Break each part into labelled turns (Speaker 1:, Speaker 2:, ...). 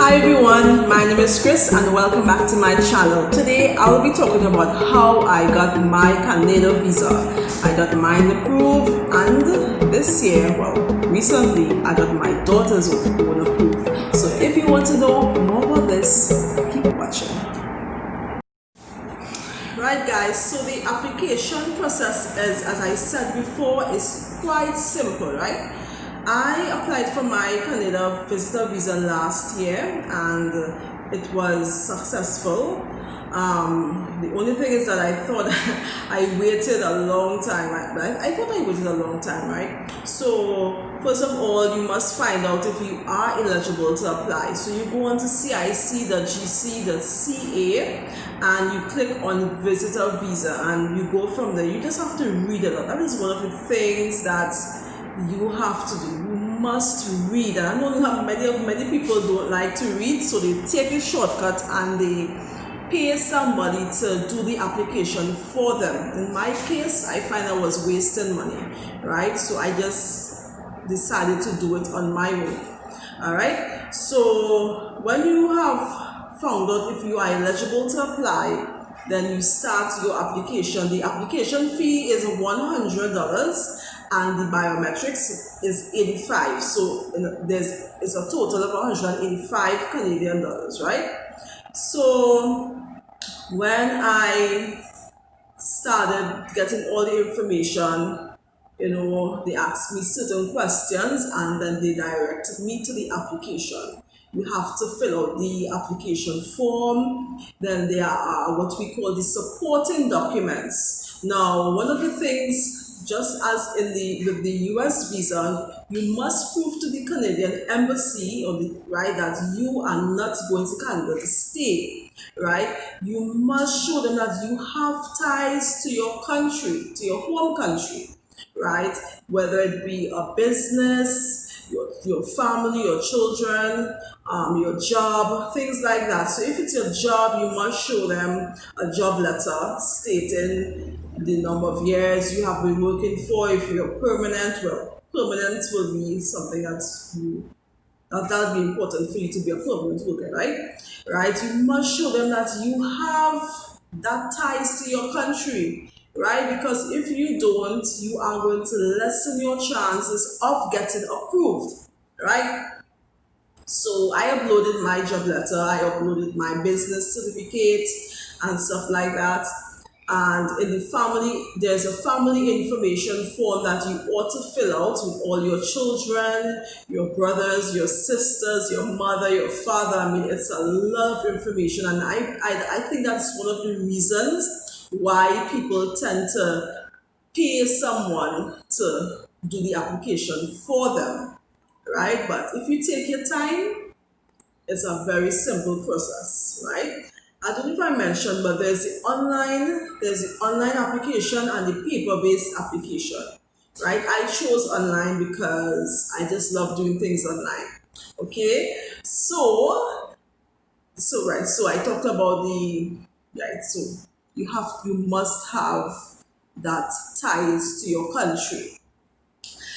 Speaker 1: Hi everyone, my name is Chris and welcome back to my channel. Today I will be talking about how I got my Canada visa. I got mine approved and this year, recently I got my daughter's one approved. So if you want to know more about this, keep watching. Right guys, so the application process is, as I said before, is quite simple, right? I applied for my Canada visitor visa last year and it was successful. The only thing is that I thought I waited a long time. I thought I waited a long time, right? So first of all, you must find out if you are eligible to apply. So you go on to CIC.gc.ca and you click on visitor visa and you go from there. You just have to read a lot. That is one of the things that you have to do. You must read, and I know that many people don't like to read, so they take a shortcut and they pay somebody to do the application for them. In my case, I find I was wasting money, right? So I just decided to do it on my own. All right, so when you have found out if you are eligible to apply, then you start your application. The application fee is $100 and the biometrics is $85. So it's a total of 185 Canadian dollars, right? So when I started getting all the information, they asked me certain questions and then they directed me to the application. You have to fill out the application form. Then there are what we call the supporting documents. Now, one of the things, just as with the US visa, you must prove to the Canadian embassy right, that you are not going to Canada to stay, right? You must show them that you have ties to your country, to your home country, right? Whether it be a business, your family, your children, your job, things like that. So if it's your job, you must show them a job letter stating the number of years you have been working for. If you're permanent, permanent will be something that'll be important for you to be a permanent worker, right? Right? You must show them that you have that ties to your country, right? Because if you don't, you are going to lessen your chances of getting approved, right? So I uploaded my job letter, I uploaded my business certificate and stuff like that. And in the family, there's a family information form that you ought to fill out with all your children, your brothers, your sisters, your mother, your father. I mean, it's a lot of information, and I think that's one of the reasons why people tend to pay someone to do the application for them, right? But if you take your time, it's a very simple process, right? I don't know if I mentioned, but there's the online application and the paper-based application, right? I chose online because I just love doing things online. Okay, so I talked about so you must have that ties to your country.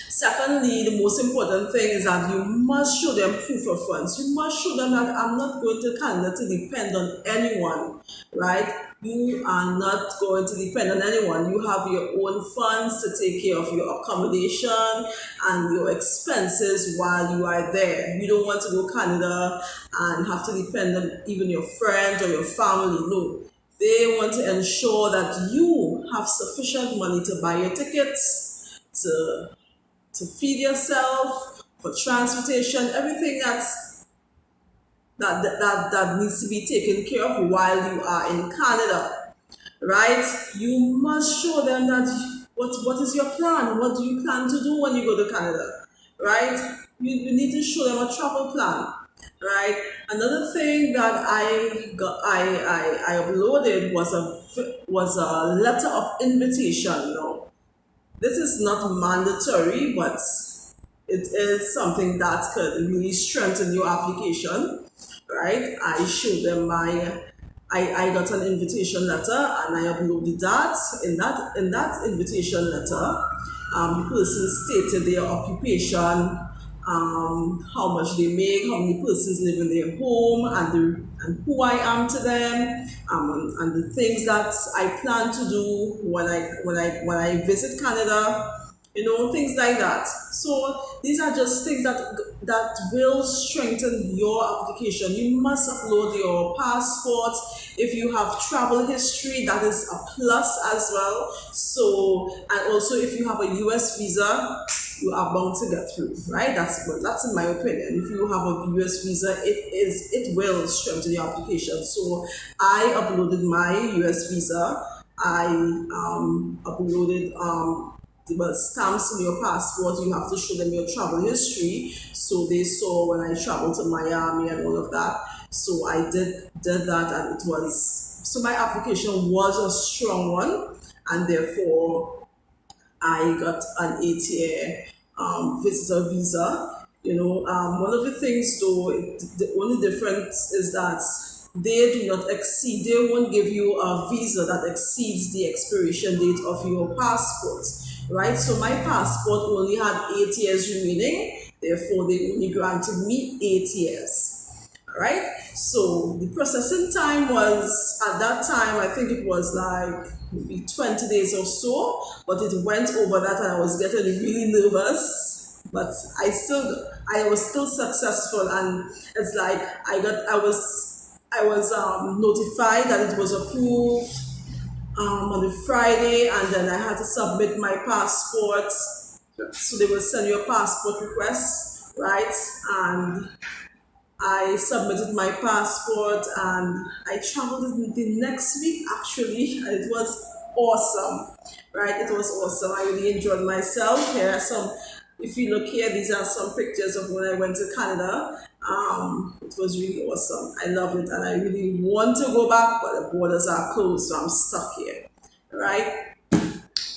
Speaker 1: Secondly, the most important thing is that you must show them proof of funds. You must show them that I'm not going to Canada to depend on anyone, right? You are not going to depend on anyone. You have your own funds to take care of your accommodation and your expenses while you are there. You don't want to go to Canada and have to depend on even your friends or your family. No. They want to ensure that you have sufficient money to buy your tickets, to feed yourself, for transportation, everything that needs to be taken care of while you are in Canada, right? You must show them that what is your plan? What do you plan to do when you go to Canada, right? You need to show them a travel plan, right? Another thing that I uploaded was a letter of invitation. No, this is not mandatory, but it is something that could really strengthen your application, right? I showed them I got an invitation letter and I uploaded that. In that invitation letter, the person stated their occupation, how much they make, how many persons live in their home, and who I am to them, and the things that I plan to do when I visit Canada, things like that. So these are just things that will strengthen your application. You must upload your passport. If you have travel history, that is a plus as well. So, and also if you have a US visa, you are bound to get through, right? That's in my opinion. If you have a US visa, it will strengthen your application. So I uploaded my US visa. I uploaded well, stamps in your passport. You have to show them your travel history, so they saw when I traveled to Miami and all of that. So I did that, and it was so my application was a strong one, and therefore I got an 8-year visitor visa. One of the things though, the only difference is that they do not exceed, they won't give you a visa that exceeds the expiration date of your passport, right? So my passport only had 8 years remaining, therefore they only granted me 8 years. Right? So the processing time was, at that time, I think it was like maybe 20 days or so, but it went over that and I was getting really nervous. But I was still successful, and it's like I was notified that it was approved on the Friday, and then I had to submit my passport. So they will send you a passport request, right? And I submitted my passport and I traveled the next week actually, and it was awesome, right? It was awesome. I really enjoyed myself. Here are some, if you look here, these are some pictures of when I went to Canada. It was really awesome. I love it, and I really want to go back, but the borders are closed, so I'm stuck here, right?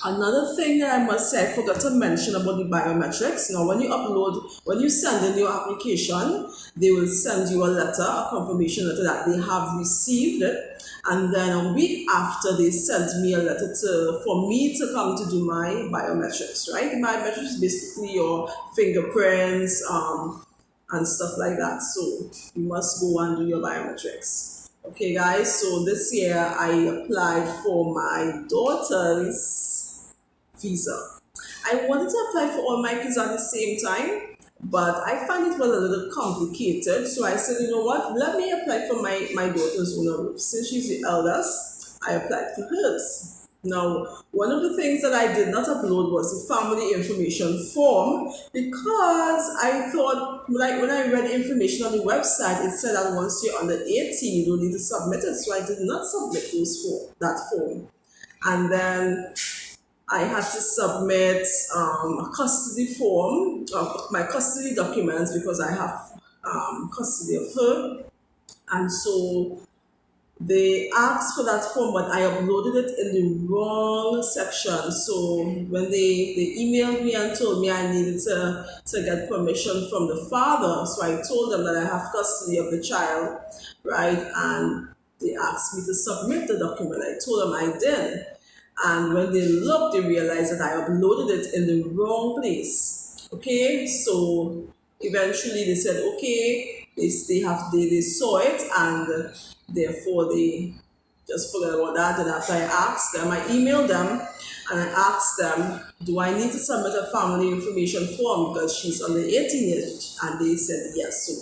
Speaker 1: Another thing that I must say, I forgot to mention about the biometrics. Now, when you send in your application, they will send you a letter, a confirmation letter that they have received it. And then a week after, they sent me a letter for me to come to do my biometrics, right? The biometrics is basically your fingerprints and stuff like that. So you must go and do your biometrics. Okay, guys, so this year I applied for my daughter's visa. I wanted to apply for all my kids at the same time, but I found it was a little complicated. So I said, you know what, let me apply for my daughter's owner. Since she's the eldest, I applied for hers. Now, one of the things that I did not upload was the family information form, because I thought, like when I read the information on the website, it said that once you're under 18, you don't need to submit it. So I did not submit that form. And then I had to submit a custody form, my custody documents, because I have custody of her. And so they asked for that form, but I uploaded it in the wrong section. So when they emailed me and told me I needed to get permission from the father, so I told them that I have custody of the child, right? And they asked me to submit the document. I told them I did. And when they looked, they realized that I uploaded it in the wrong place. Okay, so eventually they said, okay, they saw it, and therefore they just forgot about that. And after I asked them, I emailed them and I asked them, do I need to submit a family information form because she's under 18 years? And they said yes. So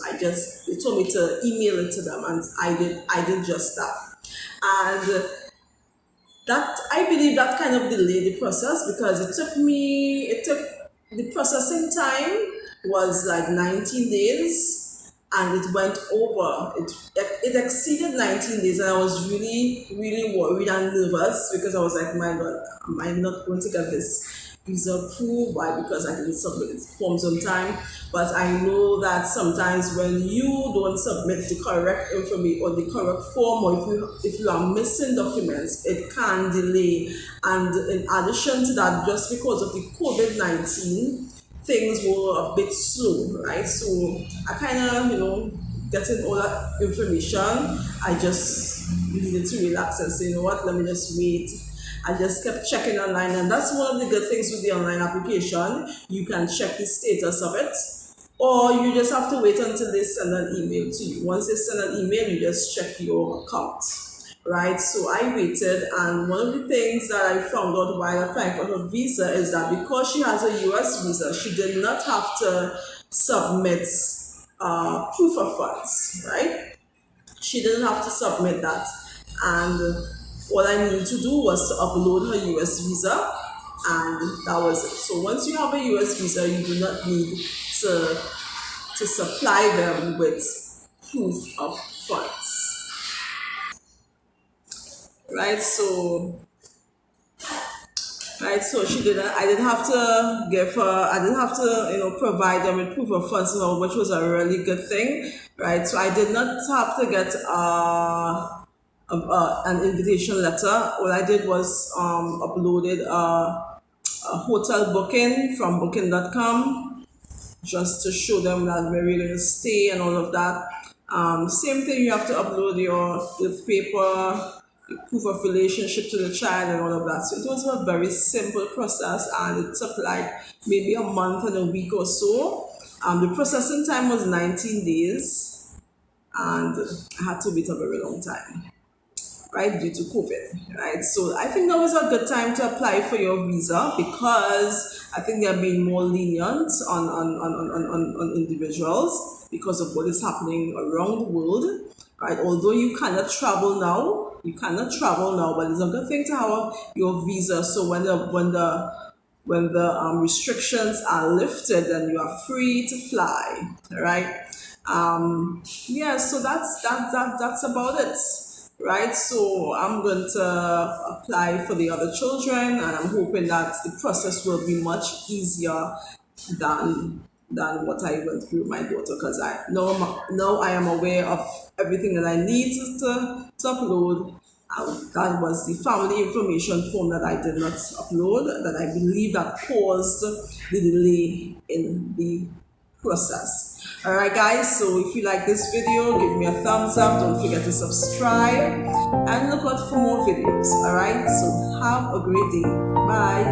Speaker 1: they told me to email it to them, and I did just that. And that, I believe that kind of delayed the process, because the processing time was like 19 days, and it went over, it exceeded 19 days, and I was really, really worried and nervous, because I was like, my God, am I not going to get this visa approved? Why? Because I didn't submit forms on time. But I know that sometimes when you don't submit the correct information or the correct form, or if you are missing documents, it can delay. And in addition to that, just because of the COVID-19, things were a bit slow, right? So I kind of, getting all that information, I just needed to relax and say, you know what, let me just wait. I just kept checking online, and that's one of the good things with the online application. You can check the status of it, or you just have to wait until they send an email to you. Once they send an email, you just check your account, right? So I waited, and one of the things that I found out while applying for her visa is that because she has a US visa, she did not have to submit proof of funds, right? She didn't have to submit that, and all I needed to do was to upload her US visa, and that was it. So once you have a US visa, you do not need to supply them with proof of funds, right? So she didn't. I didn't have to give her. I didn't have to, provide them with proof of funds, which was a really good thing, right? So I did not have to get an invitation letter. All I did was uploaded a hotel booking from booking.com, just to show them that where we're going to stay and all of that. Same thing, you have to upload your with paper, proof of relationship to the child and all of that. So it was a very simple process, and it took like maybe a month and a week or so. The processing time was 19 days, and I had to wait a very long time, right, due to COVID, right? So I think that was a good time to apply for your visa, because I think they're being more lenient on individuals because of what is happening around the world, right? Although you cannot travel now, but it's a good thing to have your visa. So when the restrictions are lifted, then you are free to fly, right? Yeah, so that's about it, right? So I'm going to apply for the other children, and I'm hoping that the process will be much easier than what I went through with my daughter, because now I am aware of everything that I need to upload. That was the family information form that I did not upload, that I believe that caused the delay in the process. Alright guys, so if you like this video, give me a thumbs up, don't forget to subscribe, and look out for more videos. Alright, so have a great day. Bye.